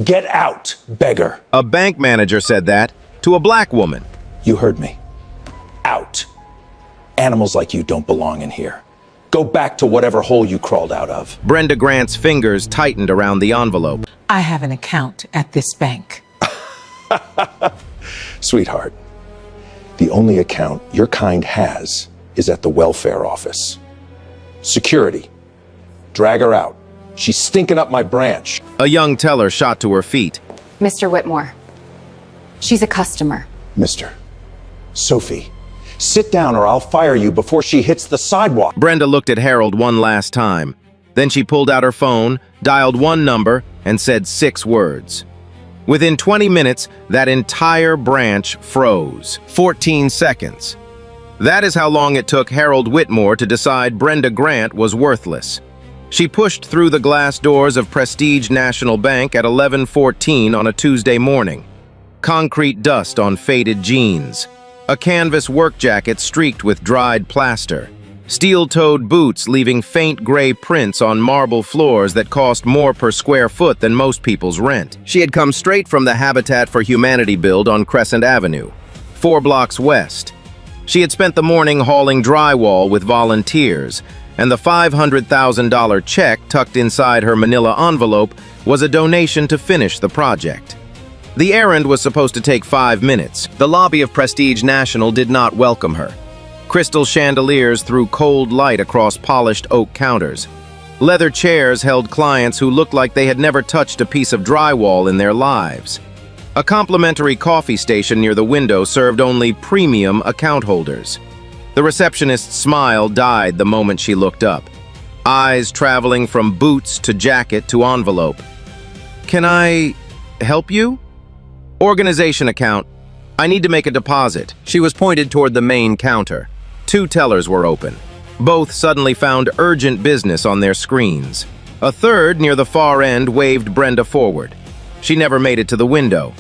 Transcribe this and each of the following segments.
Get out, beggar. A bank manager said that to a black woman. You heard me. Out. Animals like you don't belong in here. Go back to whatever hole you crawled out of. Brenda Grant's fingers tightened around the envelope. I have an account at this bank. Sweetheart, the only account your kind has is at the welfare office. Security. Drag her out. She's stinking up my branch. A young teller shot to her feet. Mr. Whitmore, she's a customer. Mister. Sophie, sit down or I'll fire you before she hits the sidewalk. Brenda looked at Harold one last time. Then she pulled out her phone, dialed one number, and said 6 words. Within 20 minutes, that entire branch froze. 14 seconds. That is how long it took Harold Whitmore to decide Brenda Grant was worthless. She pushed through the glass doors of Prestige National Bank at 11:14 on a Tuesday morning. Concrete dust on faded jeans. A canvas work jacket streaked with dried plaster. Steel-toed boots leaving faint gray prints on marble floors that cost more per square foot than most people's rent. She had come straight from the Habitat for Humanity build on Crescent Avenue, 4 blocks west. She had spent the morning hauling drywall with volunteers, and the $500,000 check tucked inside her manila envelope was a donation to finish the project. The errand was supposed to take 5 minutes. The lobby of Prestige National did not welcome her. Crystal chandeliers threw cold light across polished oak counters. Leather chairs held clients who looked like they had never touched a piece of drywall in their lives. A complimentary coffee station near the window served only premium account holders. The receptionist's smile died the moment she looked up, eyes traveling from boots to jacket to envelope. "Can I help you?" "Organization account. I need to make a deposit." She was pointed toward the main counter. 2 tellers were open. Both suddenly found urgent business on their screens. A third, near the far end, waved Brenda forward. She never made it to the window.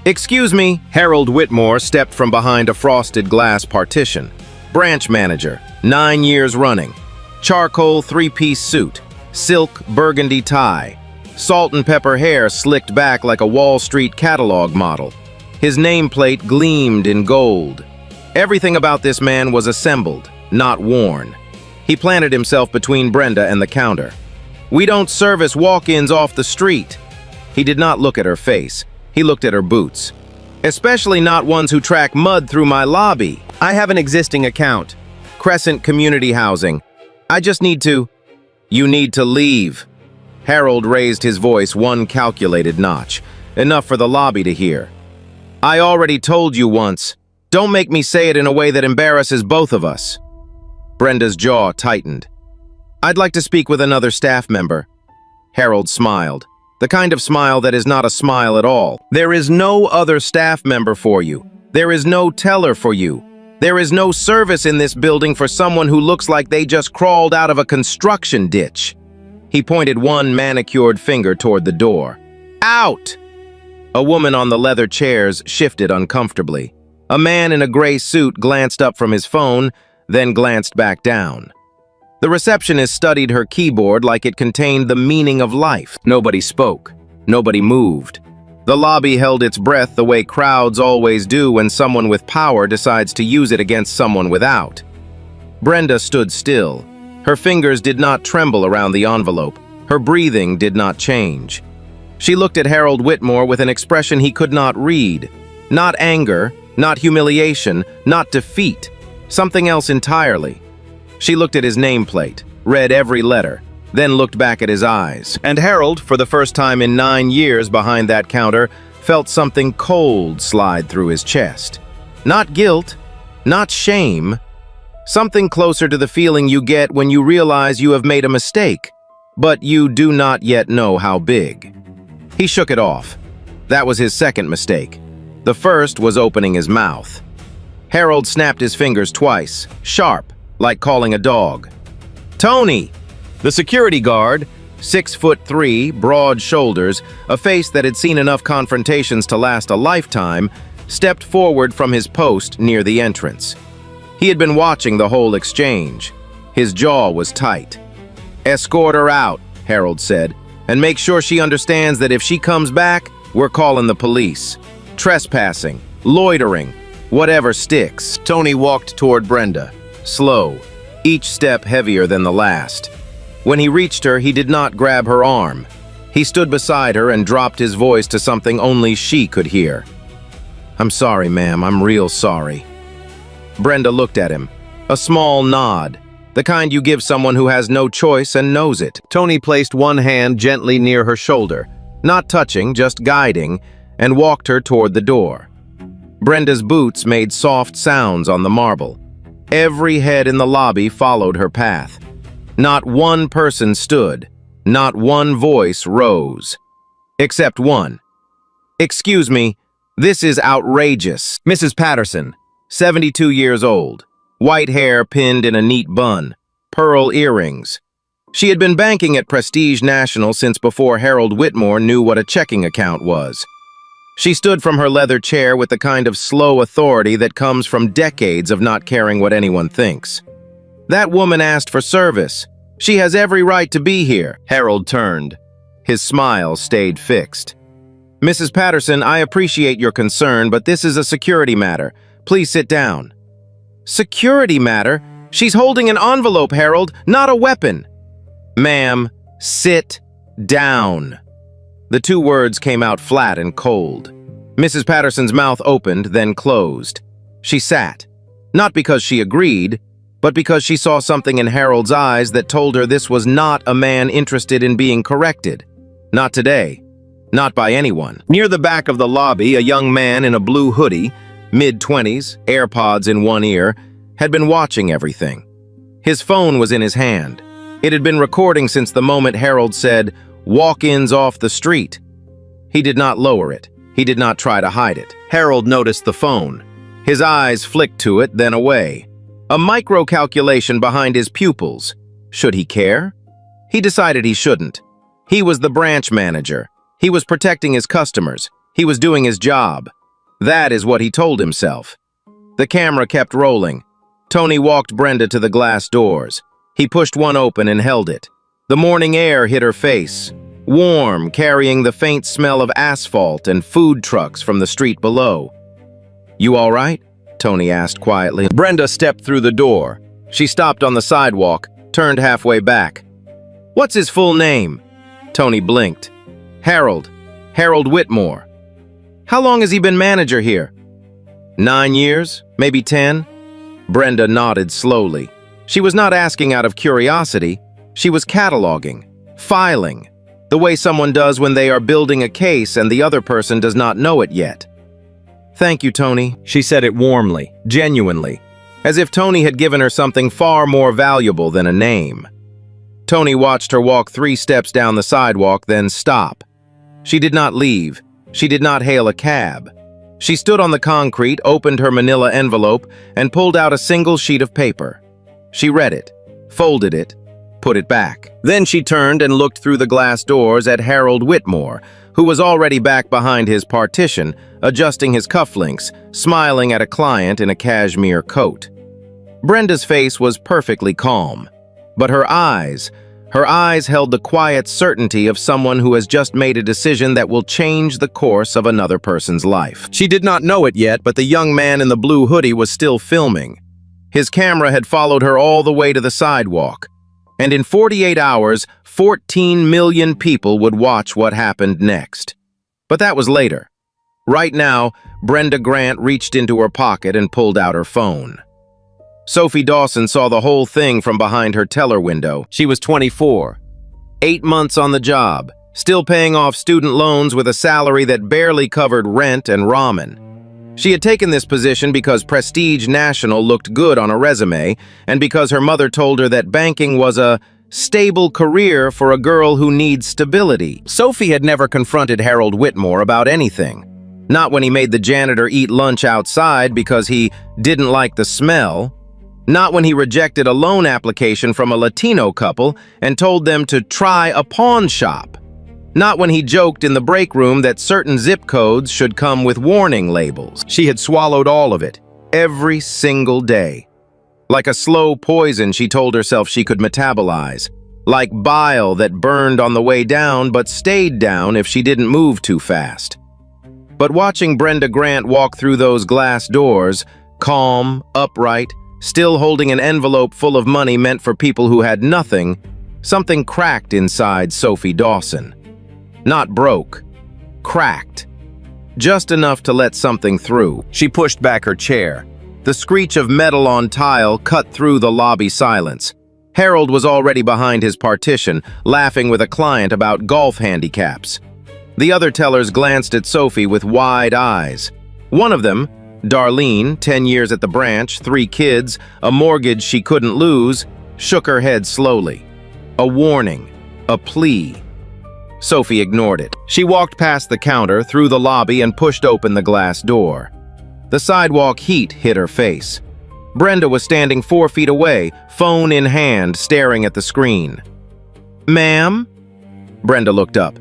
"Excuse me." Harold Whitmore stepped from behind a frosted glass partition. Branch manager, 9 years running. Charcoal 3-piece suit, silk burgundy tie. Salt and pepper hair slicked back like a Wall Street catalog model. His nameplate gleamed in gold. Everything about this man was assembled, not worn. He planted himself between Brenda and the counter. "We don't service walk-ins off the street." He did not look at her face. He looked at her boots. "Especially not ones who track mud through my lobby. I have an existing account. Crescent Community Housing. I just need to—" "You need to leave." Harold raised his voice one calculated notch, enough for the lobby to hear. "I already told you once. Don't make me say it in a way that embarrasses both of us." Brenda's jaw tightened. "I'd like to speak with another staff member." Harold smiled. The kind of smile that is not a smile at all. "There is no other staff member for you. There is no teller for you. There is no service in this building for someone who looks like they just crawled out of a construction ditch." He pointed one manicured finger toward the door. "Out!" A woman on the leather chairs shifted uncomfortably. A man in a gray suit glanced up from his phone, then glanced back down. The receptionist studied her keyboard like it contained the meaning of life. Nobody spoke. Nobody moved. The lobby held its breath the way crowds always do when someone with power decides to use it against someone without. Brenda stood still. Her fingers did not tremble around the envelope. Her breathing did not change. She looked at Harold Whitmore with an expression he could not read. Not anger, not humiliation, not defeat. Something else entirely. She looked at his nameplate, read every letter, then looked back at his eyes. And Harold, for the first time in 9 years behind that counter, felt something cold slide through his chest. Not guilt, not shame. Something closer to the feeling you get when you realize you have made a mistake, but you do not yet know how big. He shook it off. That was his second mistake. The first was opening his mouth. Harold snapped his fingers twice, sharp, like calling a dog. "Tony!" The security guard, 6'3", broad shoulders, a face that had seen enough confrontations to last a lifetime, stepped forward from his post near the entrance. He had been watching the whole exchange. His jaw was tight. "Escort her out," Harold said. And make sure she understands that if she comes back, we're calling the police. Trespassing, loitering, whatever sticks. Tony walked toward Brenda, slow, each step heavier than the last. When he reached her, he did not grab her arm. He stood beside her and dropped his voice to something only she could hear. "I'm sorry, ma'am. I'm real sorry." Brenda looked at him. A small nod, the kind you give someone who has no choice and knows it. Tony placed one hand gently near her shoulder, not touching, just guiding, and walked her toward the door. Brenda's boots made soft sounds on the marble. Every head in the lobby followed her path. Not one person stood. Not one voice rose. Except one. "Excuse me, this is outrageous." Mrs. Patterson, 72 years old, white hair pinned in a neat bun, pearl earrings. She had been banking at Prestige National since before Harold Whitmore knew what a checking account was. She stood from her leather chair with the kind of slow authority that comes from decades of not caring what anyone thinks. "That woman asked for service. She has every right to be here." Harold turned. His smile stayed fixed. "Mrs. Patterson, I appreciate your concern, but this is a security matter. Please sit down." "Security matter? She's holding an envelope, Harold, not a weapon." "Ma'am, sit down." The two words came out flat and cold. Mrs. Patterson's mouth opened, then closed. She sat, not because she agreed, but because she saw something in Harold's eyes that told her this was not a man interested in being corrected. Not today. Not by anyone. Near the back of the lobby, a young man in a blue hoodie, mid-20s, AirPods in one ear, had been watching everything. His phone was in his hand. It had been recording since the moment Harold said, "Walk-ins off the street." He did not lower it. He did not try to hide it. Harold noticed the phone. His eyes flicked to it, then away. A micro-calculation behind his pupils. Should he care? He decided he shouldn't. He was the branch manager. He was protecting his customers. He was doing his job. That is what he told himself. The camera kept rolling. Tony walked Brenda to the glass doors. He pushed one open and held it. The morning air hit her face, warm, carrying the faint smell of asphalt and food trucks from the street below. "You all right?" Tony asked quietly. Brenda stepped through the door. She stopped on the sidewalk, turned halfway back. "What's his full name?" Tony blinked. "Harold. Harold Whitmore." "How long has he been manager here?" 9 years, maybe 10. Brenda nodded slowly. She was not asking out of curiosity. She was cataloging, filing, the way someone does when they are building a case and the other person does not know it yet. "Thank you, Tony," she said it warmly, genuinely, as if Tony had given her something far more valuable than a name. Tony watched her walk 3 steps down the sidewalk, then stop. She did not leave. She did not hail a cab. She stood on the concrete, opened her manila envelope, and pulled out a single sheet of paper. She read it, folded it, put it back. Then she turned and looked through the glass doors at Harold Whitmore, who was already back behind his partition, adjusting his cufflinks, smiling at a client in a cashmere coat. Brenda's face was perfectly calm, but her eyes held the quiet certainty of someone who has just made a decision that will change the course of another person's life. She did not know it yet, but the young man in the blue hoodie was still filming. His camera had followed her all the way to the sidewalk, and in 48 hours, 14 million people would watch what happened next. But that was later. Right now, Brenda Grant reached into her pocket and pulled out her phone. Sophie Dawson saw the whole thing from behind her teller window. She was 24, 8 months on the job, still paying off student loans with a salary that barely covered rent and ramen. She had taken this position because Prestige National looked good on a resume and because her mother told her that banking was a stable career for a girl who needs stability. Sophie had never confronted Harold Whitmore about anything. Not when he made the janitor eat lunch outside because he didn't like the smell. Not when he rejected a loan application from a Latino couple and told them to try a pawn shop. Not when he joked in the break room that certain zip codes should come with warning labels. She had swallowed all of it, every single day. Like a slow poison she told herself she could metabolize. like bile that burned on the way down but stayed down if she didn't move too fast. But watching Brenda Grant walk through those glass doors, calm, upright, still holding an envelope full of money meant for people who had nothing, something cracked inside Sophie Dawson. Not broke, cracked. Just enough to let something through. She pushed back her chair. The screech of metal on tile cut through the lobby silence. Harold was already behind his partition, laughing with a client about golf handicaps. The other tellers glanced at Sophie with wide eyes. One of them, Darlene, 10 years at the branch, 3 kids, a mortgage she couldn't lose, shook her head slowly. A warning, a plea. Sophie ignored it. She walked past the counter, through the lobby, and pushed open the glass door. The sidewalk heat hit her face. Brenda was standing 4 feet away, phone in hand, staring at the screen. "Ma'am?" Brenda looked up.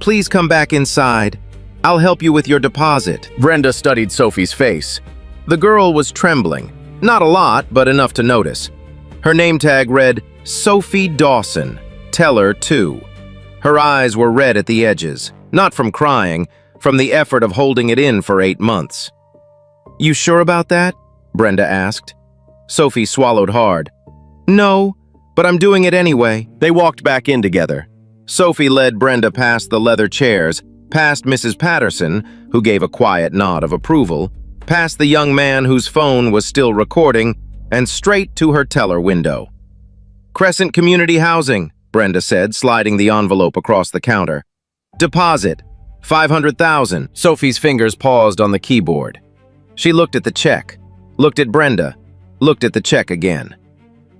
"Please come back inside. I'll help you with your deposit." Brenda studied Sophie's face. The girl was trembling. Not a lot, but enough to notice. Her name tag read, Sophie Dawson, Teller 2. Her eyes were red at the edges, not from crying, from the effort of holding it in for 8 months. "You sure about that?" Brenda asked. Sophie swallowed hard. "No, but I'm doing it anyway." They walked back in together. Sophie led Brenda past the leather chairs, past Mrs. Patterson, who gave a quiet nod of approval, past the young man whose phone was still recording, and straight to her teller window. "Crescent Community Housing," Brenda said, sliding the envelope across the counter. "Deposit, $500,000. Sophie's fingers paused on the keyboard. She looked at the check, looked at Brenda, looked at the check again.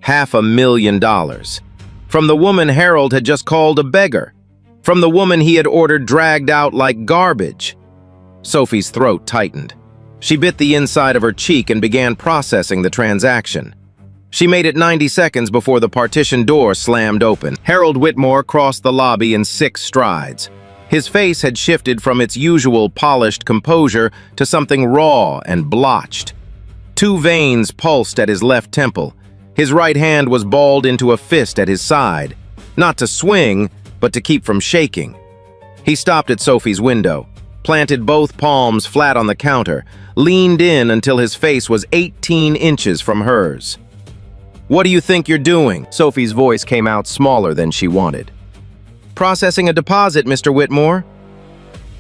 $500,000. From the woman Harold had just called a beggar. From the woman he had ordered dragged out like garbage. Sophie's throat tightened. She bit the inside of her cheek and began processing the transaction. She made it 90 seconds before the partition door slammed open. Harold Whitmore crossed the lobby in 6 strides. His face had shifted from its usual polished composure to something raw and blotched. 2 veins pulsed at his left temple. His right hand was balled into a fist at his side, not to swing, but to keep from shaking. He stopped at Sophie's window, planted both palms flat on the counter, leaned in until his face was 18 inches from hers. "What do you think you're doing?" Sophie's voice came out smaller than she wanted. "Processing a deposit, Mr. Whitmore.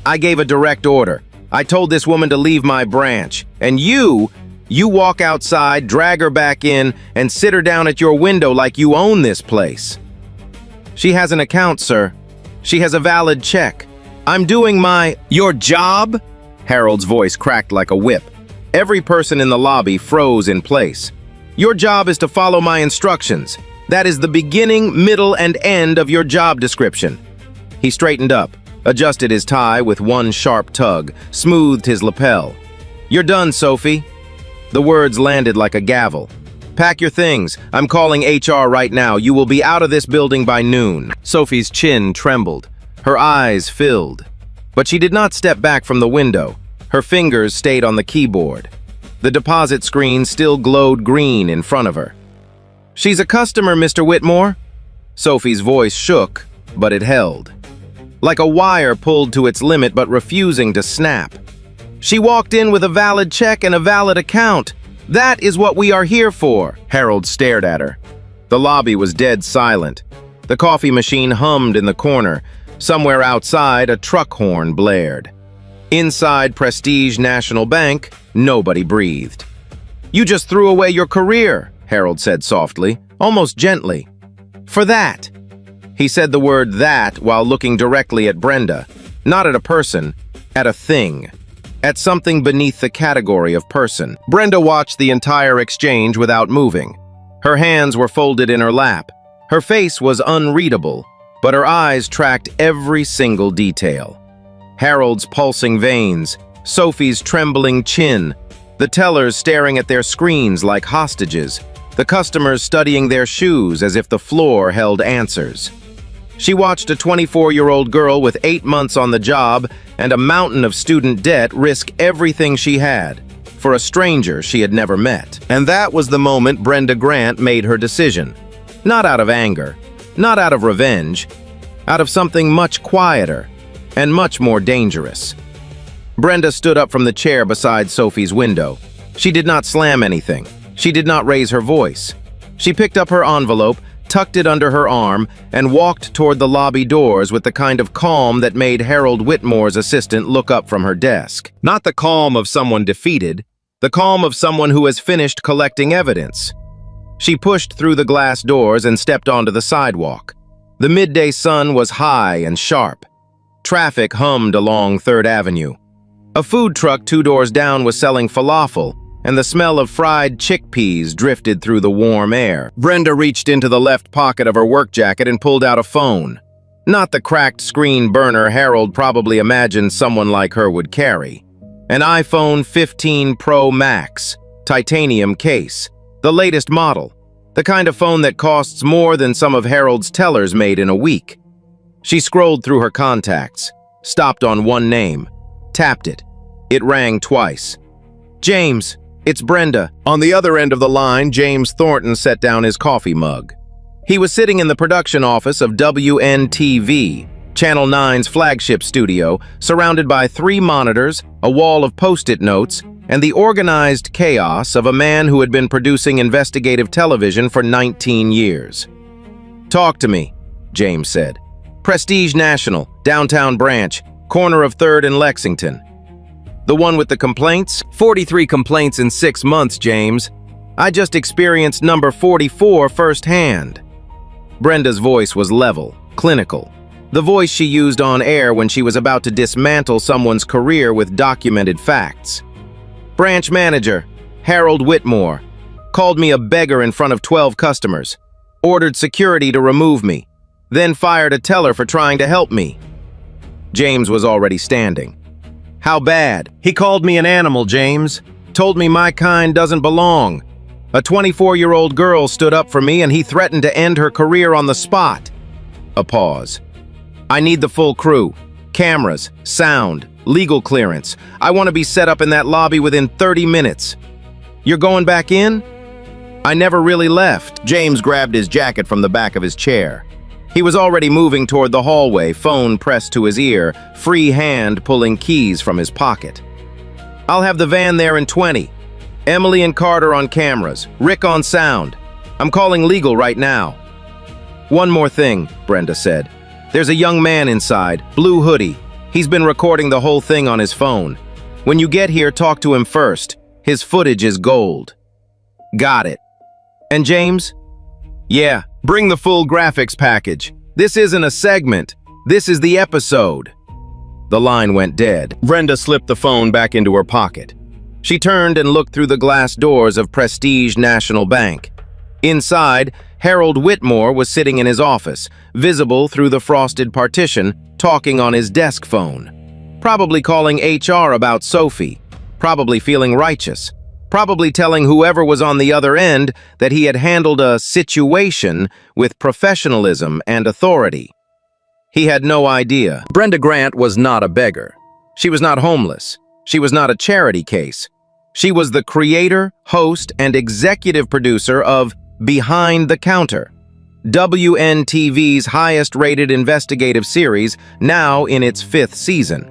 I gave a direct order. I told this woman to leave my branch, and you walk outside, drag her back in, and sit her down at your window like you own this place." "She has an account, sir. She has a valid check. I'm doing your job?" Harold's voice cracked like a whip. Every person in the lobby froze in place. "Your job is to follow my instructions. That is the beginning, middle, and end of your job description." He straightened up, adjusted his tie with one sharp tug, smoothed his lapel. "You're done, Sophie." The words landed like a gavel. "Pack your things. I'm calling HR right now. You will be out of this building by noon." Sophie's chin trembled. Her eyes filled. But she did not step back from the window. Her fingers stayed on the keyboard. The deposit screen still glowed green in front of her. "She's a customer, Mr. Whitmore." Sophie's voice shook, but it held. Like a wire pulled to its limit but refusing to snap. "She walked in with a valid check and a valid account. That is what we are here for." Harold stared at her. The lobby was dead silent. The coffee machine hummed in the corner. Somewhere outside, a truck horn blared. Inside Prestige National Bank, nobody breathed. "You just threw away your career," Harold said softly, almost gently. "For that." He said the word "that" while looking directly at Brenda, not at a person, at a thing. At something beneath the category of person. Brenda watched the entire exchange without moving. Her hands were folded in her lap. Her face was unreadable, but her eyes tracked every single detail. Harold's pulsing veins, Sophie's trembling chin, the tellers staring at their screens like hostages, the customers studying their shoes as if the floor held answers. She watched a 24-year-old girl with 8 months on the job and a mountain of student debt risk everything she had for a stranger she had never met. And that was the moment Brenda Grant made her decision. Not out of anger, Not out of revenge, out of something much quieter and much more dangerous. Brenda stood up from the chair beside Sophie's window. She did not slam anything. She did not raise her voice. She picked up her envelope, tucked it under her arm, and walked toward the lobby doors with the kind of calm that made Harold Whitmore's assistant look up from her desk. Not the calm of someone defeated, the calm of someone who has finished collecting evidence. She pushed through the glass doors and stepped onto the sidewalk. The midday sun was high and sharp. Traffic hummed along 3rd Avenue. A food truck 2 doors down was selling falafel, and the smell of fried chickpeas drifted through the warm air. Brenda reached into the left pocket of her work jacket and pulled out a phone. Not the cracked screen burner Harold probably imagined someone like her would carry. An iPhone 15 Pro Max, titanium case, the latest model, the kind of phone that costs more than some of Harold's tellers made in a week. She scrolled through her contacts, stopped on one name, tapped it. It rang twice. "James, it's Brenda." On the other end of the line, James Thornton set down his coffee mug. He was sitting in the production office of WNTV, Channel 9's flagship studio, surrounded by 3 monitors, a wall of Post-it notes, and the organized chaos of a man who had been producing investigative television for 19 years. "Talk to me," James said. "Prestige National, downtown branch, corner of 3rd and Lexington." "The one with the complaints?" 43 complaints in 6 months, James. I just experienced number 44 firsthand." Brenda's voice was level, clinical. The voice she used on air when she was about to dismantle someone's career with documented facts. "Branch manager, Harold Whitmore, called me a beggar in front of 12 customers, ordered security to remove me, then fired a teller for trying to help me." James was already standing. "How bad?" "He called me an animal, James. Told me my kind doesn't belong. A 24-year-old girl stood up for me and he threatened to end her career on the spot." A pause. "I need the full crew. Cameras, sound, legal clearance. I want to be set up in that lobby within 30 minutes. You're going back in?" "I never really left." James grabbed his jacket from the back of his chair. He was already moving toward the hallway, phone pressed to his ear, free hand pulling keys from his pocket. "I'll have the van there in 20. Emily and Carter on cameras, Rick on sound. I'm calling legal right now." "One more thing," Brenda said. "There's a young man inside, blue hoodie. He's been recording the whole thing on his phone. When you get here, talk to him first. His footage is gold." "Got it." "And James?" "Yeah, bring the full graphics package. This isn't a segment. This is the episode." The line went dead. Brenda slipped the phone back into her pocket. She turned and looked through the glass doors of Prestige National Bank. Inside, Harold Whitmore was sitting in his office, visible through the frosted partition, talking on his desk phone. Probably calling HR about Sophie. Probably feeling righteous. Probably telling whoever was on the other end that he had handled a situation with professionalism and authority. He had no idea. Brenda Grant was not a beggar. She was not homeless. She was not a charity case. She was the creator, host, and executive producer of Behind the Counter, WNTV's highest-rated investigative series, now in its 5th season.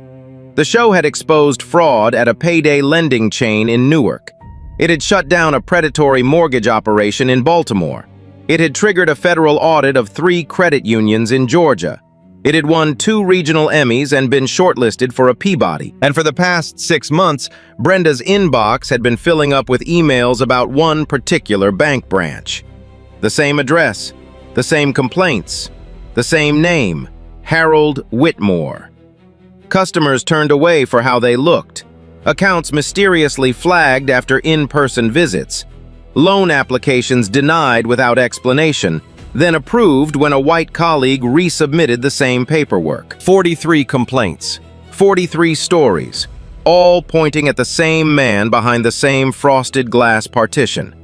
The show had exposed fraud at a payday lending chain in Newark. It had shut down a predatory mortgage operation in Baltimore. It had triggered a federal audit of 3 credit unions in Georgia. It had won 2 regional Emmys and been shortlisted for a Peabody. And for the past 6 months, Brenda's inbox had been filling up with emails about one particular bank branch. The same address, the same complaints, the same name, Harold Whitmore. Customers turned away for how they looked. Accounts mysteriously flagged after in-person visits. Loan applications denied without explanation, then approved when a white colleague resubmitted the same paperwork. 43 complaints, 43 stories, all pointing at the same man behind the same frosted glass partition.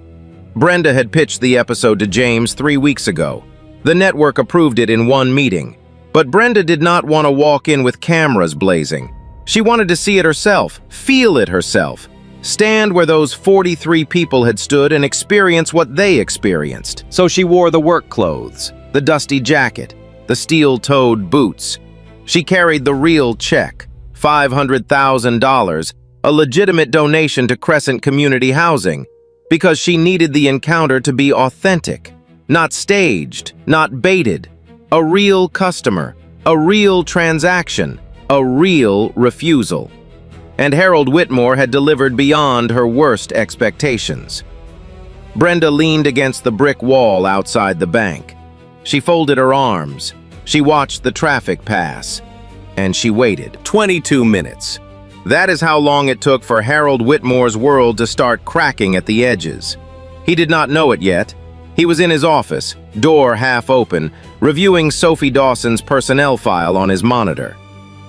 Brenda had pitched the episode to James 3 weeks ago. The network approved it in one meeting. But Brenda did not want to walk in with cameras blazing. She wanted to see it herself, feel it herself, stand where those 43 people had stood and experience what they experienced. So she wore the work clothes, the dusty jacket, the steel-toed boots. She carried the real check, $500,000, a legitimate donation to Crescent Community Housing, because she needed the encounter to be authentic, not staged, not baited. A real customer, a real transaction, a real refusal. And Harold Whitmore had delivered beyond her worst expectations. Brenda leaned against the brick wall outside the bank. She folded her arms. She watched the traffic pass. And she waited. 22 minutes. That is how long it took for Harold Whitmore's world to start cracking at the edges. He did not know it yet. He was in his office, door half open, reviewing Sophie Dawson's personnel file on his monitor.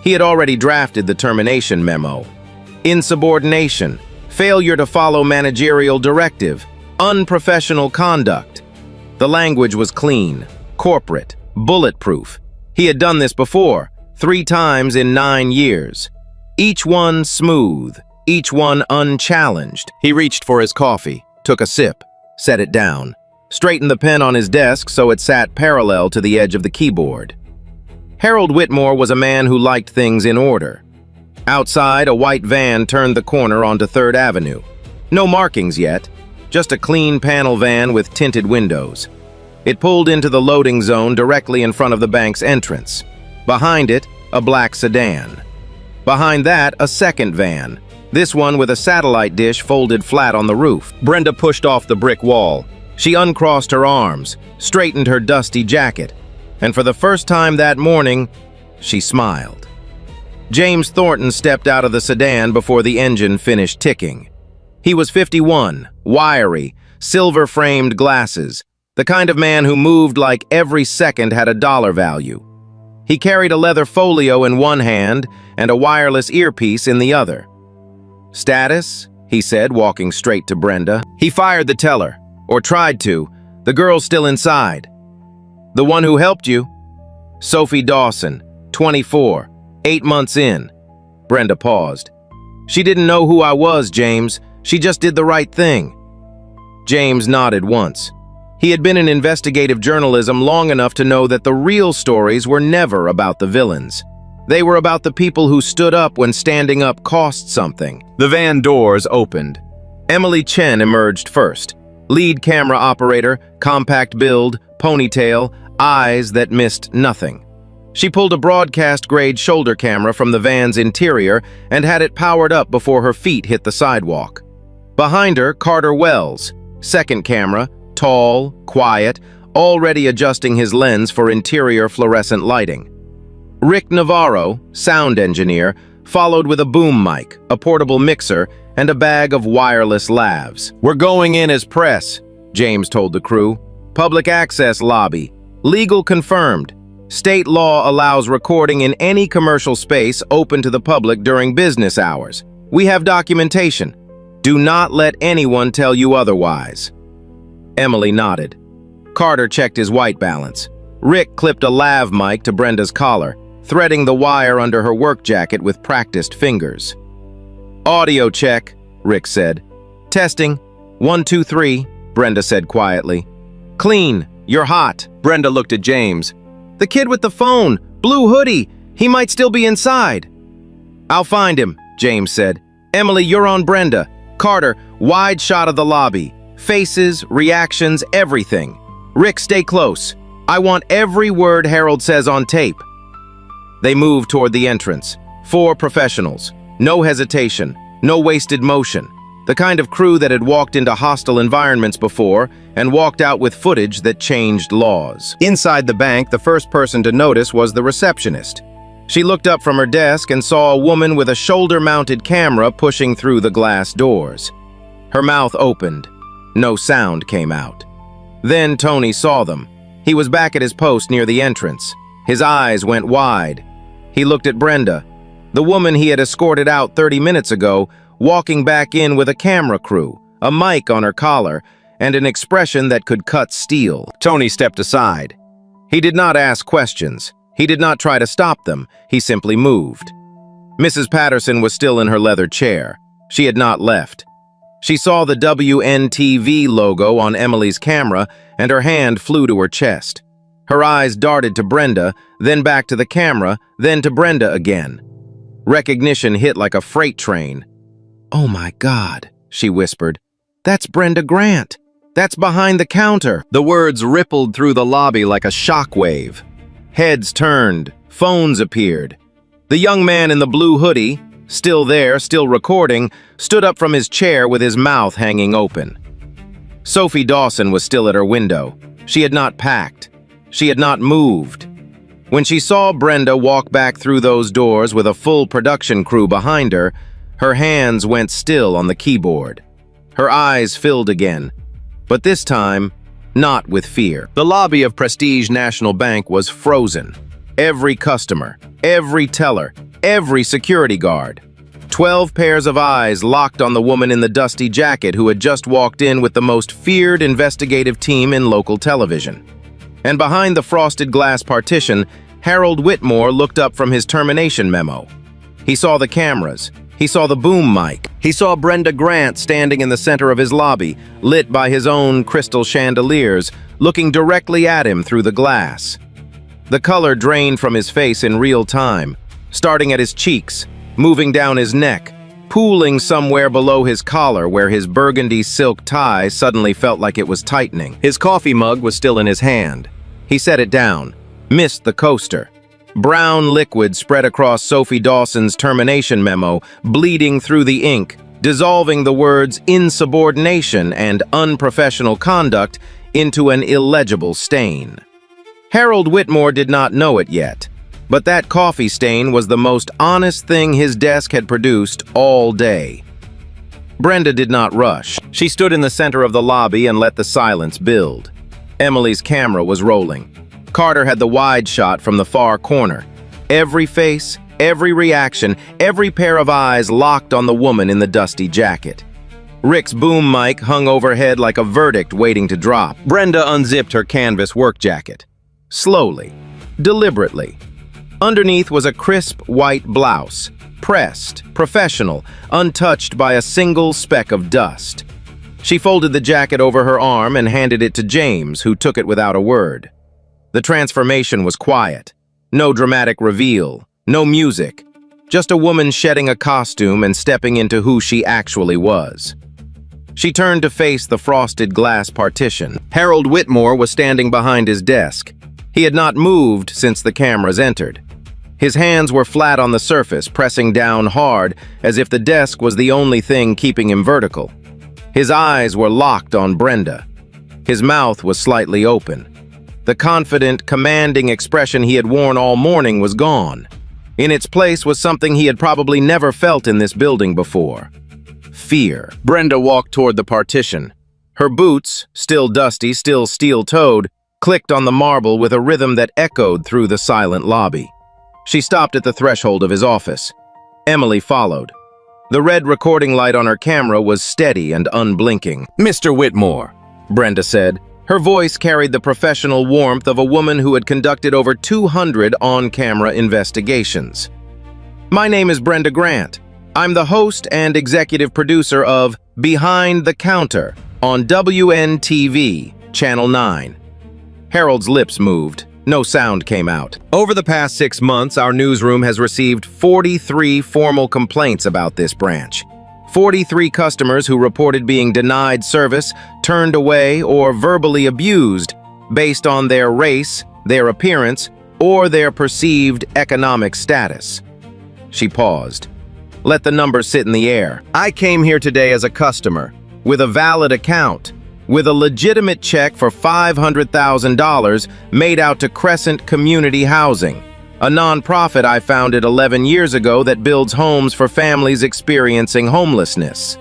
He had already drafted the termination memo. Insubordination, failure to follow managerial directive, unprofessional conduct. The language was clean, corporate, bulletproof. He had done this before, 3 times in 9 years. Each one smooth, each one unchallenged. He reached for his coffee, took a sip, set it down, straightened the pen on his desk so it sat parallel to the edge of the keyboard. Harold Whitmore was a man who liked things in order. Outside, a white van turned the corner onto 3rd Avenue. No markings yet, just a clean panel van with tinted windows. It pulled into the loading zone directly in front of the bank's entrance. Behind it, a black sedan. Behind that, a second van, this one with a satellite dish folded flat on the roof. Brenda pushed off the brick wall. She uncrossed her arms, straightened her dusty jacket, and for the first time that morning, she smiled. James Thornton stepped out of the sedan before the engine finished ticking. He was 51, wiry, silver-framed glasses, the kind of man who moved like every second had a dollar value. He carried a leather folio in one hand and a wireless earpiece in the other. "Status?" he said, walking straight to Brenda. He fired the teller, or tried to. The girl's still inside. "The one who helped you?" "Sophie Dawson, 24, 8 months in." Brenda paused. "She didn't know who I was, James. She just did the right thing." James nodded once. He had been in investigative journalism long enough to know that the real stories were never about the villains. They were about the people who stood up when standing up cost something. The van doors opened. Emily Chen emerged first. Lead camera operator, compact build, ponytail, eyes that missed nothing. She pulled a broadcast-grade shoulder camera from the van's interior and had it powered up before her feet hit the sidewalk. Behind her, Carter Wells, second camera, tall, quiet, already adjusting his lens for interior fluorescent lighting. Rick Navarro, sound engineer, followed with a boom mic, a portable mixer, and a bag of wireless lavs. "We're going in as press," James told the crew. "Public access lobby. Legal confirmed. State law allows recording in any commercial space open to the public during business hours. We have documentation. Do not let anyone tell you otherwise." Emily nodded. Carter checked his white balance. Rick clipped a lav mic to Brenda's collar, threading the wire under her work jacket with practiced fingers. "Audio check," Rick said. "Testing. 1, 2, 3, Brenda said quietly. "Clean. You're hot." Brenda looked at James. "The kid with the phone, blue hoodie. He might still be inside." "I'll find him," James said. "Emily, you're on Brenda. Carter, wide shot of the lobby. Faces, reactions, everything. Rick, stay close. I want every word Harold says on tape." They moved toward the entrance. 4 professionals. No hesitation. No wasted motion. The kind of crew that had walked into hostile environments before and walked out with footage that changed laws. Inside the bank, the first person to notice was the receptionist. She looked up from her desk and saw a woman with a shoulder-mounted camera pushing through the glass doors. Her mouth opened. No sound came out. Then Tony saw them. He was back at his post near the entrance. His eyes went wide. He looked at Brenda, the woman he had escorted out 30 minutes ago, walking back in with a camera crew, a mic on her collar, and an expression that could cut steel. Tony stepped aside. He did not ask questions. He did not try to stop them. He simply moved. Mrs. Patterson was still in her leather chair. She had not left. She saw the WNTV logo on Emily's camera, and her hand flew to her chest. Her eyes darted to Brenda, then back to the camera, then to Brenda again. Recognition hit like a freight train. "Oh my God," she whispered. "That's Brenda Grant. That's behind the counter." The words rippled through the lobby like a shockwave. Heads turned, phones appeared. The young man in the blue hoodie, still there, still recording, stood up from his chair with his mouth hanging open. Sophie Dawson was still at her window. She had not packed. She had not moved. When she saw Brenda walk back through those doors with a full production crew behind her, her hands went still on the keyboard. Her eyes filled again, but this time, not with fear. The lobby of Prestige National Bank was frozen. Every customer, every teller, every security guard. 12 pairs of eyes locked on the woman in the dusty jacket who had just walked in with the most feared investigative team in local television. And behind the frosted glass partition, Harold Whitmore looked up from his termination memo. He saw the cameras. He saw the boom mic. He saw Brenda Grant standing in the center of his lobby, lit by his own crystal chandeliers, looking directly at him through the glass. The color drained from his face in real time, starting at his cheeks, moving down his neck, pooling somewhere below his collar where his burgundy silk tie suddenly felt like it was tightening. His coffee mug was still in his hand. He set it down, missed the coaster. Brown liquid spread across Sophie Dawson's termination memo, bleeding through the ink, dissolving the words insubordination and unprofessional conduct into an illegible stain. Harold Whitmore did not know it yet, but that coffee stain was the most honest thing his desk had produced all day. Brenda did not rush. She stood in the center of the lobby and let the silence build. Emily's camera was rolling. Carter had the wide shot from the far corner. Every face, every reaction, every pair of eyes locked on the woman in the dusty jacket. Rick's boom mic hung overhead like a verdict waiting to drop. Brenda unzipped her canvas work jacket. Slowly, deliberately. Underneath was a crisp white blouse, pressed, professional, untouched by a single speck of dust. She folded the jacket over her arm and handed it to James, who took it without a word. The transformation was quiet. No dramatic reveal, no music. Just a woman shedding a costume and stepping into who she actually was. She turned to face the frosted glass partition. Harold Whitmore was standing behind his desk. He had not moved since the cameras entered. His hands were flat on the surface, pressing down hard, as if the desk was the only thing keeping him vertical. His eyes were locked on Brenda. His mouth was slightly open. The confident, commanding expression he had worn all morning was gone. In its place was something he had probably never felt in this building before. Fear. Brenda walked toward the partition. Her boots, still dusty, still steel-toed, clicked on the marble with a rhythm that echoed through the silent lobby. She stopped at the threshold of his office. Emily followed. The red recording light on her camera was steady and unblinking. "Mr. Whitmore," Brenda said. Her voice carried the professional warmth of a woman who had conducted over 200 on-camera investigations. "My name is Brenda Grant. I'm the host and executive producer of Behind the Counter on WNTV, Channel 9. Harold's lips moved. No sound came out. Over the past 6 months, our newsroom has received 43 formal complaints about this branch. 43 customers who reported being denied service, turned away, or verbally abused based on their race, their appearance, or their perceived economic status. She paused. Let the numbers sit in the air. I came here today as a customer, with a valid account, with a legitimate check for $500,000 made out to Crescent Community Housing, a nonprofit I founded 11 years ago that builds homes for families experiencing homelessness.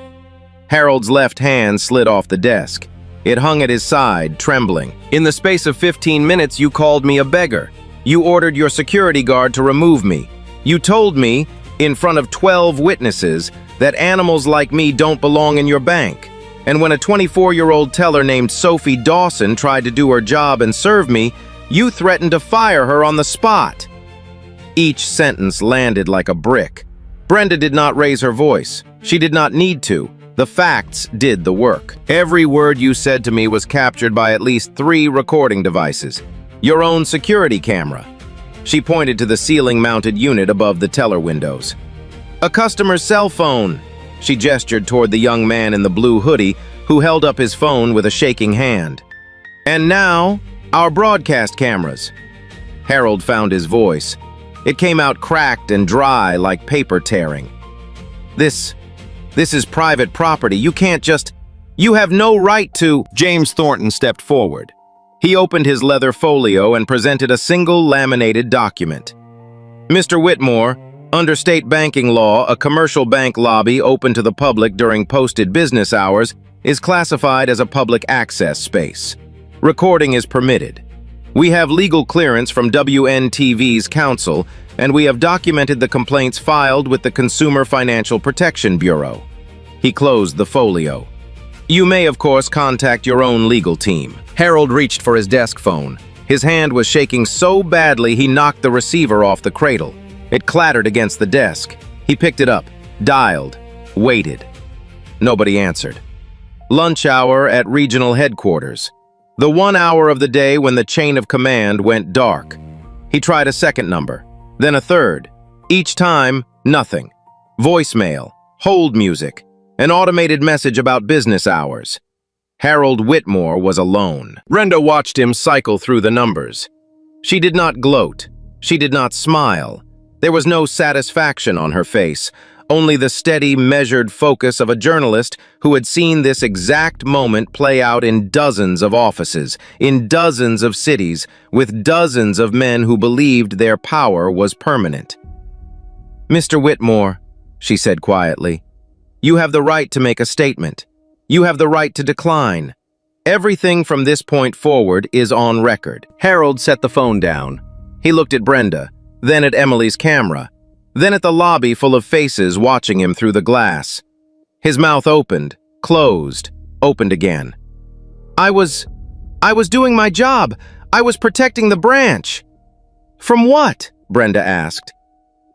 Harold's left hand slid off the desk. It hung at his side, trembling. In the space of 15 minutes, you called me a beggar. You ordered your security guard to remove me. You told me, in front of 12 witnesses, that animals like me don't belong in your bank. And when a 24-year-old teller named Sophie Dawson tried to do her job and serve me, you threatened to fire her on the spot. Each sentence landed like a brick. Brenda did not raise her voice. She did not need to. The facts did the work. Every word you said to me was captured by at least 3 recording devices. Your own security camera. She pointed to the ceiling-mounted unit above the teller windows. A customer's cell phone. She gestured toward the young man in the blue hoodie who held up his phone with a shaking hand. And now, our broadcast cameras. Harold found his voice. It came out cracked and dry like paper tearing. This is private property. You can't just... You have no right to... James Thornton stepped forward. He opened his leather folio and presented a single laminated document. Mr. Whitmore, under state banking law, a commercial bank lobby open to the public during posted business hours is classified as a public access space. Recording is permitted. We have legal clearance from WNTV's counsel, and we have documented the complaints filed with the Consumer Financial Protection Bureau. He closed the folio. You may, of course, contact your own legal team. Harold reached for his desk phone. His hand was shaking so badly he knocked the receiver off the cradle. It clattered against the desk. He picked it up, dialed, waited. Nobody answered. Lunch hour at regional headquarters. The 1 hour of the day when the chain of command went dark. He tried a second number, then a third. Each time, nothing. Voicemail, hold music, an automated message about business hours. Harold Whitmore was alone. Brenda watched him cycle through the numbers. She did not gloat. She did not smile. There was no satisfaction on her face, only the steady, measured focus of a journalist who had seen this exact moment play out in dozens of offices, in dozens of cities, with dozens of men who believed their power was permanent. Mr. Whitmore, she said quietly, you have the right to make a statement. You have the right to decline. Everything from this point forward is on record. Harold set the phone down. He looked at Brenda, then at Emily's camera, then at the lobby full of faces watching him through the glass. His mouth opened, closed, opened again. I was doing my job. I was protecting the branch. From what? Brenda asked.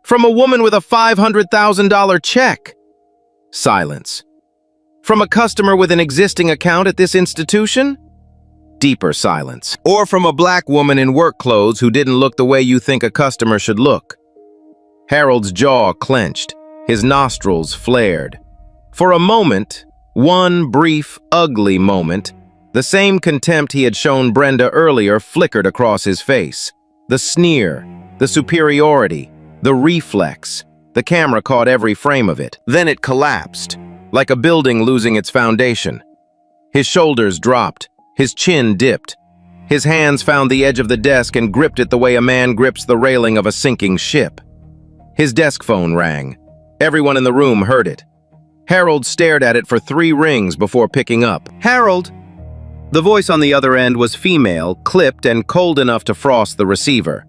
From a woman with a $500,000 check. Silence. From a customer with an existing account at this institution? Deeper silence. Or from a black woman in work clothes who didn't look the way you think a customer should look. Harold's jaw clenched. His nostrils flared. For a moment, one brief, ugly moment, the same contempt he had shown Brenda earlier flickered across his face. The sneer, the superiority, the reflex. The camera caught every frame of it. Then it collapsed, like a building losing its foundation. His shoulders dropped. His chin dipped. His hands found the edge of the desk and gripped it the way a man grips the railing of a sinking ship. His desk phone rang. Everyone in the room heard it. Harold stared at it for 3 rings before picking up. Harold! The voice on the other end was female, clipped and cold enough to frost the receiver.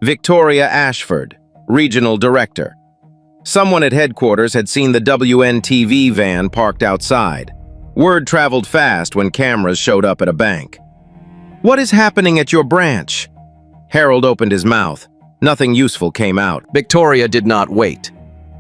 Victoria Ashford, Regional Director. Someone at headquarters had seen the WNTV van parked outside. Word traveled fast when cameras showed up at a bank. What is happening at your branch? Harold opened his mouth. Nothing useful came out. Victoria did not wait.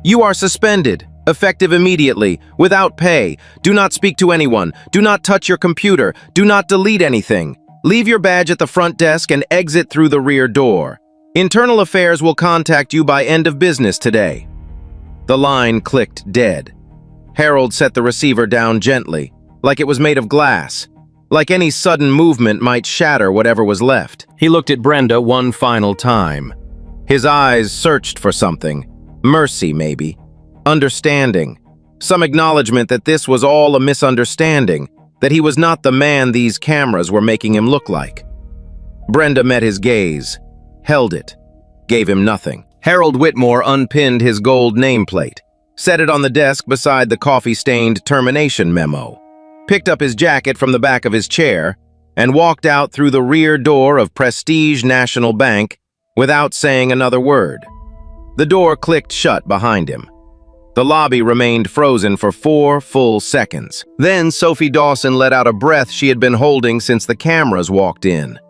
You are suspended, effective immediately, without pay. Do not speak to anyone. Do not touch your computer. Do not delete anything. Leave your badge at the front desk and exit through the rear door. Internal Affairs will contact you by end of business today. The line clicked dead. Harold set the receiver down gently, like it was made of glass, like any sudden movement might shatter whatever was left. He looked at Brenda one final time. His eyes searched for something. Mercy, maybe. Understanding. Some acknowledgement that this was all a misunderstanding, that he was not the man these cameras were making him look like. Brenda met his gaze, held it, gave him nothing. Harold Whitmore unpinned his gold nameplate, set it on the desk beside the coffee-stained termination memo, picked up his jacket from the back of his chair, and walked out through the rear door of Prestige National Bank without saying another word. The door clicked shut behind him. The lobby remained frozen for 4 full seconds. Then Sophie Dawson let out a breath she had been holding since the cameras walked in.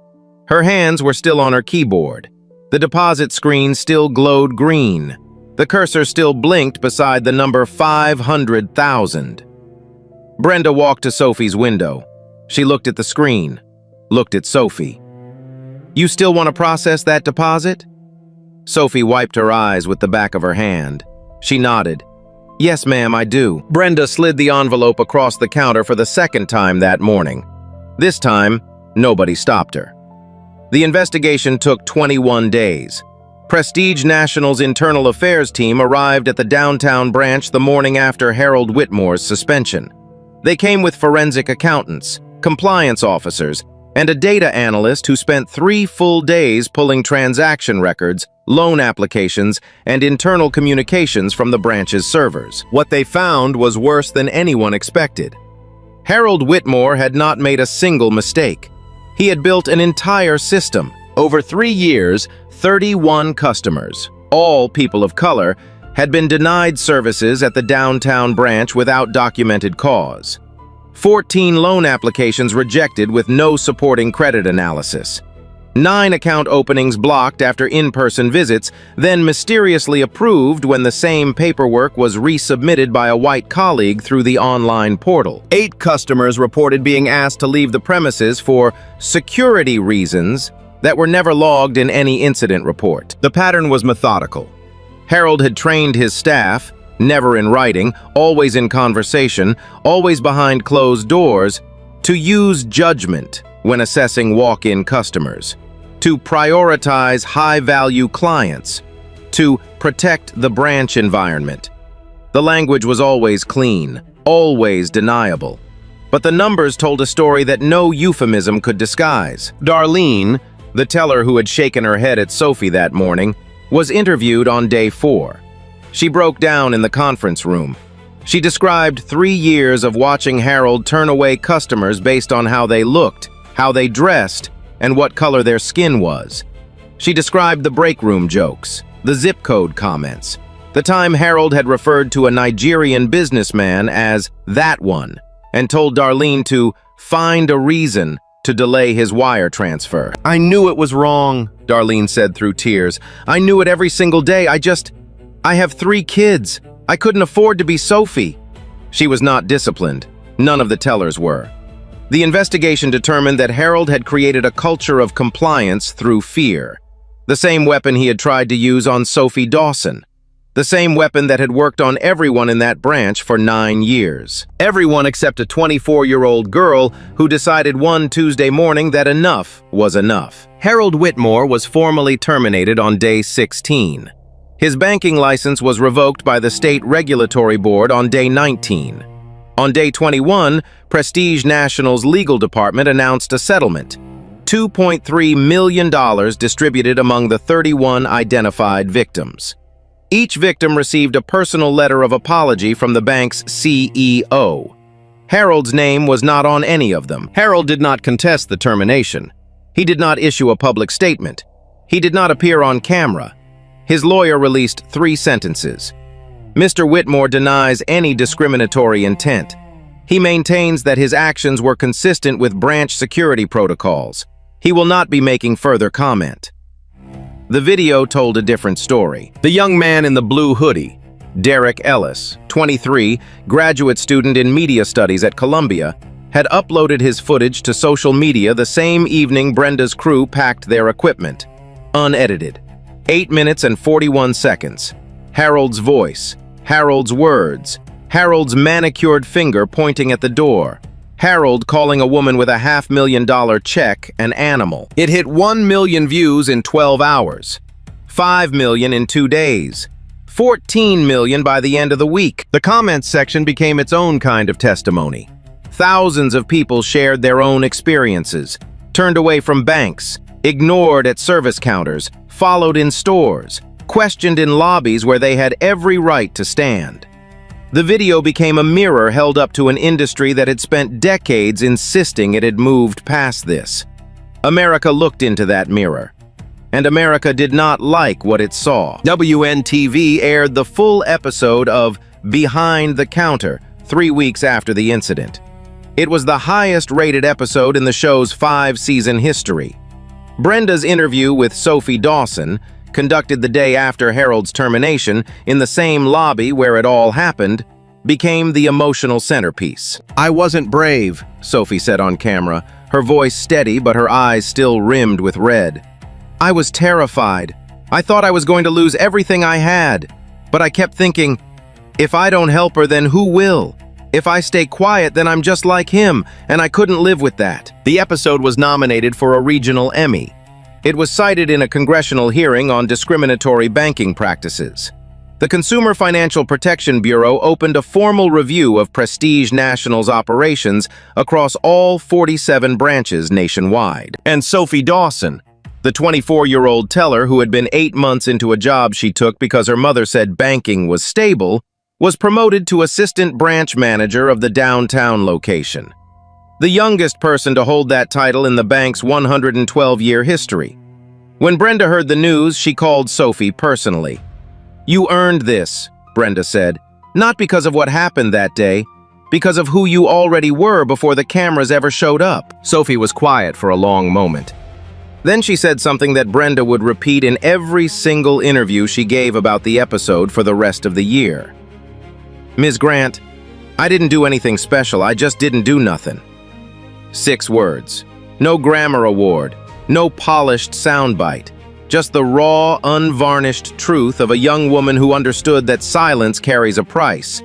Her hands were still on her keyboard. The deposit screen still glowed green. The cursor still blinked beside the number 500,000. Brenda walked to Sophie's window. She looked at the screen, looked at Sophie. You still want to process that deposit? Sophie wiped her eyes with the back of her hand. She nodded. Yes, ma'am, I do. Brenda slid the envelope across the counter for the second time that morning. This time, nobody stopped her. The investigation took 21 days. Prestige National's internal affairs team arrived at the downtown branch the morning after Harold Whitmore's suspension. They came with forensic accountants, compliance officers, and a data analyst who spent 3 full days pulling transaction records, loan applications, and internal communications from the branch's servers. What they found was worse than anyone expected. Harold Whitmore had not made a single mistake. He had built an entire system. Over 3 years, 31 customers, all people of color, had been denied services at the downtown branch without documented cause. 14 loan applications rejected with no supporting credit analysis. 9 account openings blocked after in-person visits, then mysteriously approved when the same paperwork was resubmitted by a white colleague through the online portal. 8 customers reported being asked to leave the premises for security reasons that were never logged in any incident report. The pattern was methodical. Harold had trained his staff, never in writing, always in conversation, always behind closed doors, to use judgment when assessing walk-in customers, to prioritize high-value clients, to protect the branch environment. The language was always clean, always deniable. But the numbers told a story that no euphemism could disguise. Darlene, the teller who had shaken her head at Sophie that morning, was interviewed on day 4. She broke down in the conference room. She described 3 years of watching Harold turn away customers based on how they looked, how they dressed, and what color their skin was. She described the break room jokes, the zip code comments, the time Harold had referred to a Nigerian businessman as that one, and told Darlene to find a reason to delay his wire transfer. I knew it was wrong, Darlene said through tears. I knew it every single day. I have 3 kids. I couldn't afford to be Sophie. She was not disciplined. None of the tellers were. The investigation determined that Harold had created a culture of compliance through fear. The same weapon he had tried to use on Sophie Dawson. The same weapon that had worked on everyone in that branch for 9 years. Everyone except a 24-year-old girl who decided one Tuesday morning that enough was enough. Harold Whitmore was formally terminated on day 16. His banking license was revoked by the State Regulatory Board on day 19. On day 21, Prestige National's legal department announced a settlement, $2.3 million distributed among the 31 identified victims. Each victim received a personal letter of apology from the bank's CEO. Harold's name was not on any of them. Harold did not contest the termination. He did not issue a public statement. He did not appear on camera. His lawyer released 3 sentences. Mr. Whitmore denies any discriminatory intent. He maintains that his actions were consistent with branch security protocols. He will not be making further comment. The video told a different story. The young man in the blue hoodie, Derek Ellis, 23, graduate student in media studies at Columbia, had uploaded his footage to social media the same evening Brenda's crew packed their equipment. Unedited. 8 minutes and 41 seconds. Harold's voice, Harold's words, Harold's manicured finger pointing at the door, Harold calling a woman with a $500,000 check an animal. It hit 1 million views in 12 hours, 5 million in 2 days, 14 million by the end of the week. The comments section became its own kind of testimony. Thousands of people shared their own experiences, turned away from banks, ignored at service counters, followed in stores, questioned in lobbies where they had every right to stand. The video became a mirror held up to an industry that had spent decades insisting it had moved past this. America looked into that mirror, and America did not like what it saw. WNTV aired the full episode of Behind the Counter 3 weeks after the incident. It was the highest-rated episode in the show's 5-season history. Brenda's interview with Sophie Dawson, conducted the day after Harold's termination in the same lobby where it all happened, became the emotional centerpiece. I wasn't brave, Sophie said on camera, her voice steady but her eyes still rimmed with red. I was terrified. I thought I was going to lose everything I had. But I kept thinking, if I don't help her, then who will? If I stay quiet, then I'm just like him, and I couldn't live with that. The episode was nominated for a regional Emmy. It was cited in a congressional hearing on discriminatory banking practices. The Consumer Financial Protection Bureau opened a formal review of Prestige National's operations across all 47 branches nationwide. And Sophie Dawson, the 24-year-old teller who had been 8 months into a job she took because her mother said banking was stable, was promoted to assistant branch manager of the downtown location. The youngest person to hold that title in the bank's 112-year history. When Brenda heard the news, she called Sophie personally. "You earned this," Brenda said, "not because of what happened that day, because of who you already were before the cameras ever showed up." Sophie was quiet for a long moment. Then she said something that Brenda would repeat in every single interview she gave about the episode for the rest of the year. "Ms. Grant, I didn't do anything special, I just didn't do nothing." 6 words. No grammar award, no polished soundbite. Just the raw, unvarnished truth of a young woman who understood that silence carries a price,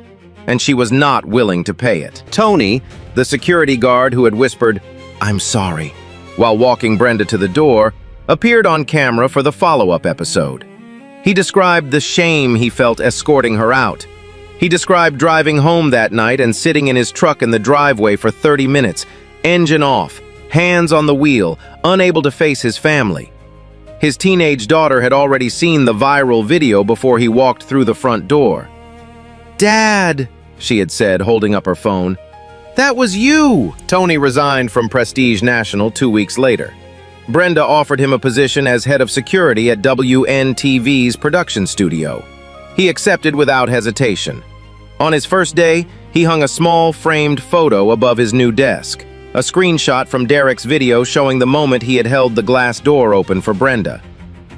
and she was not willing to pay it. Tony, the security guard who had whispered, "I'm sorry," while walking Brenda to the door, appeared on camera for the follow-up episode. He described the shame he felt escorting her out. He described driving home that night and sitting in his truck in the driveway for 30 minutes, engine off, hands on the wheel, unable to face his family. His teenage daughter had already seen the viral video before he walked through the front door. "Dad," she had said, holding up her phone, "that was you!" Tony resigned from Prestige National 2 weeks later. Brenda offered him a position as head of security at WNTV's production studio. He accepted without hesitation. On his first day, he hung a small framed photo above his new desk, a screenshot from Derek's video showing the moment he had held the glass door open for Brenda.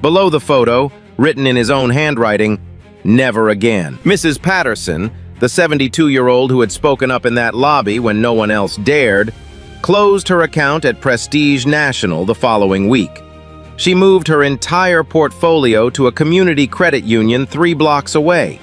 Below the photo, written in his own handwriting, "Never again." Mrs. Patterson, the 72-year-old who had spoken up in that lobby when no one else dared, closed her account at Prestige National the following week. She moved her entire portfolio to a community credit union 3 blocks away.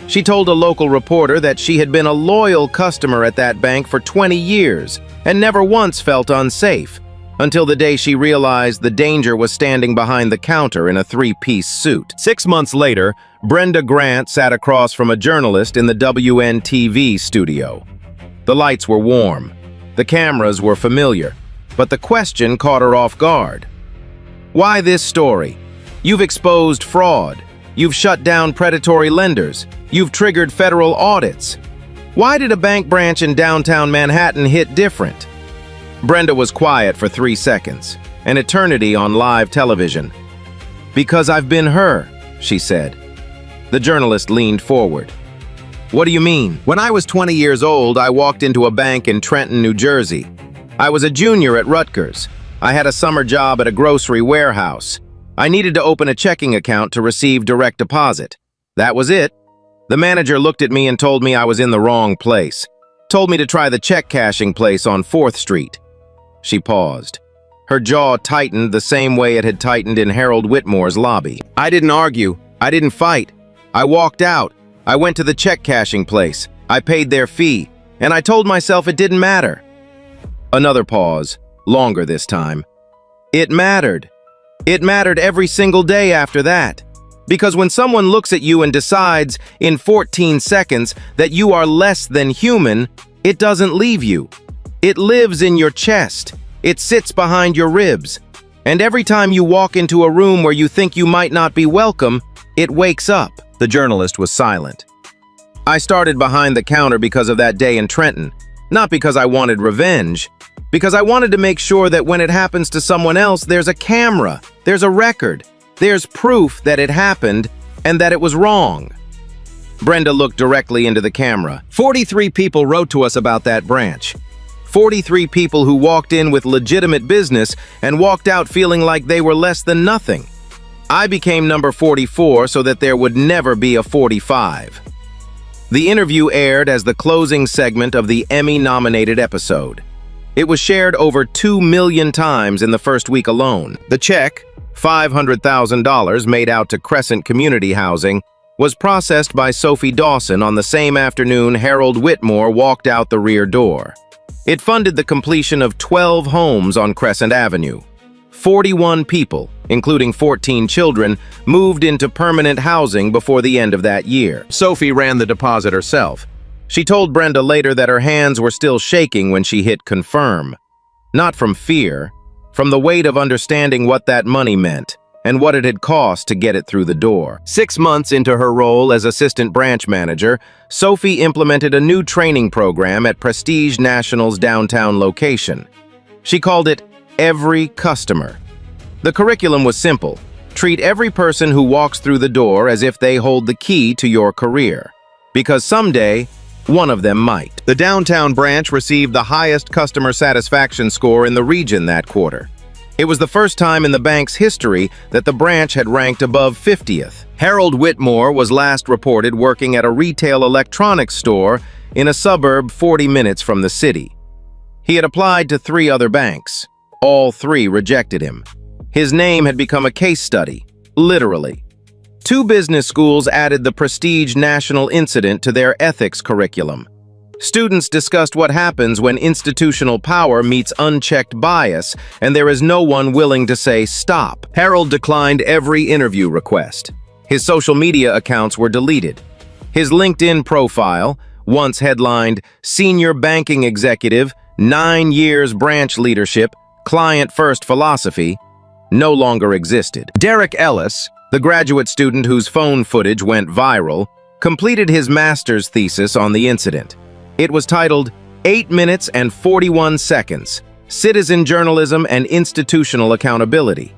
She told a local reporter that she had been a loyal customer at that bank for 20 years and never once felt unsafe, until the day she realized the danger was standing behind the counter in a 3-piece suit. 6 months later, Brenda Grant sat across from a journalist in the WNTV studio. The lights were warm. The cameras were familiar, but the question caught her off guard. Why this story? You've exposed fraud. You've shut down predatory lenders. You've triggered federal audits. Why did a bank branch in downtown Manhattan hit different? Brenda was quiet for 3 seconds, an eternity on live television. "Because I've been her," she said. The journalist leaned forward. "What do you mean?" "When I was 20 years old, I walked into a bank in Trenton, New Jersey. I was a junior at Rutgers. I had a summer job at a grocery warehouse. I needed to open a checking account to receive direct deposit. That was it. The manager looked at me and told me I was in the wrong place. Told me to try the check cashing place on 4th Street. She paused. Her jaw tightened the same way it had tightened in Harold Whitmore's lobby. "I didn't argue. I didn't fight. I walked out. I went to the check cashing place. I paid their fee. And I told myself it didn't matter." Another pause, longer this time. "It mattered. It mattered every single day after that. Because when someone looks at you and decides in 14 seconds that you are less than human, it doesn't leave you. It lives in your chest. It sits behind your ribs. And every time you walk into a room where you think you might not be welcome, it wakes up." The journalist was silent. "I started behind the counter because of that day in Trenton, not because I wanted revenge, because I wanted to make sure that when it happens to someone else, there's a camera, there's a record, there's proof that it happened and that it was wrong." Brenda looked directly into the camera. 43 people wrote to us about that branch. 43 people who walked in with legitimate business and walked out feeling like they were less than nothing. I became number 44 so that there would never be a 45. The interview aired as the closing segment of the Emmy-nominated episode. It was shared over 2 million times in the first week alone. The check, $500,000 made out to Crescent Community Housing, was processed by Sophie Dawson on the same afternoon Harold Whitmore walked out the rear door. It funded the completion of 12 homes on Crescent Avenue. 41 people, including 14 children, moved into permanent housing before the end of that year. Sophie ran the deposit herself. She told Brenda later that her hands were still shaking when she hit confirm. Not from fear, from the weight of understanding what that money meant and what it had cost to get it through the door. 6 months into her role as assistant branch manager, Sophie implemented a new training program at Prestige National's downtown location. She called it Every Customer. The curriculum was simple. Treat every person who walks through the door as if they hold the key to your career. Because someday, one of them might. The downtown branch received the highest customer satisfaction score in the region that quarter. It was the first time in the bank's history that the branch had ranked above 50th. Harold Whitmore was last reported working at a retail electronics store in a suburb 40 minutes from the city. He had applied to 3 other banks. All 3 rejected him. His name had become a case study, literally. 2 business schools added the Prestige National incident to their ethics curriculum. Students discussed what happens when institutional power meets unchecked bias, and there is no one willing to say stop. Harold declined every interview request. His social media accounts were deleted. His LinkedIn profile, once headlined Senior Banking Executive, 9 years branch leadership, client-first philosophy, no longer existed. Derek Ellis, the graduate student whose phone footage went viral, completed his master's thesis on the incident. It was titled 8 Minutes and 41 Seconds, Citizen Journalism and Institutional Accountability.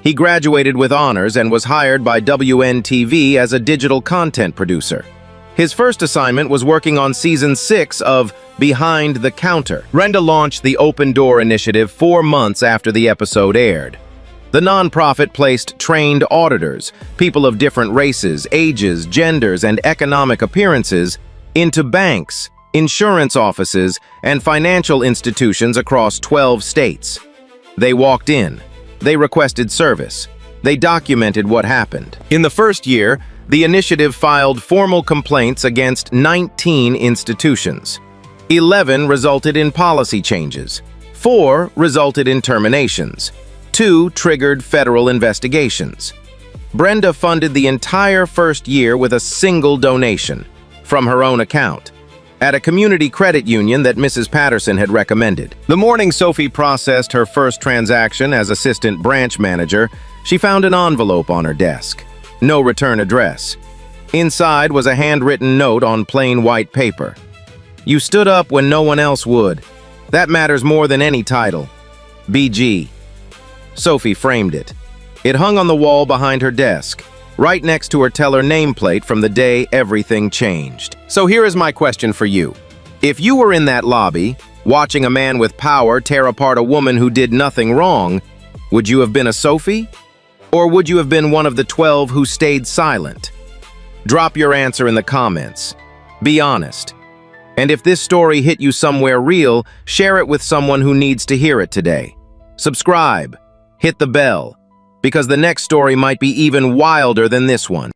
He graduated with honors and was hired by WNTV as a digital content producer. His first assignment was working on Season 6 of Behind the Counter. Brenda launched the Open Door Initiative 4 months after the episode aired. The nonprofit placed trained auditors, people of different races, ages, genders, and economic appearances, into banks, insurance offices, and financial institutions across 12 states. They walked in. They requested service. They documented what happened. In the first year, the initiative filed formal complaints against 19 institutions. 11 resulted in policy changes. 4 resulted in terminations. 2 triggered federal investigations. Brenda funded the entire first year with a single donation from her own account at a community credit union that Mrs. Patterson had recommended. The morning Sophie processed her first transaction as assistant branch manager, she found an envelope on her desk. No return address. Inside was a handwritten note on plain white paper. You stood up when no one else would. That matters more than any title. BG. Sophie framed it. It hung on the wall behind her desk, right next to her teller nameplate from the day everything changed. So here is my question for you. If you were in that lobby, watching a man with power tear apart a woman who did nothing wrong, would you have been a Sophie? Or would you have been one of the 12 who stayed silent? Drop your answer in the comments. Be honest. And if this story hit you somewhere real, share it with someone who needs to hear it today. Subscribe. Hit the bell, because the next story might be even wilder than this one.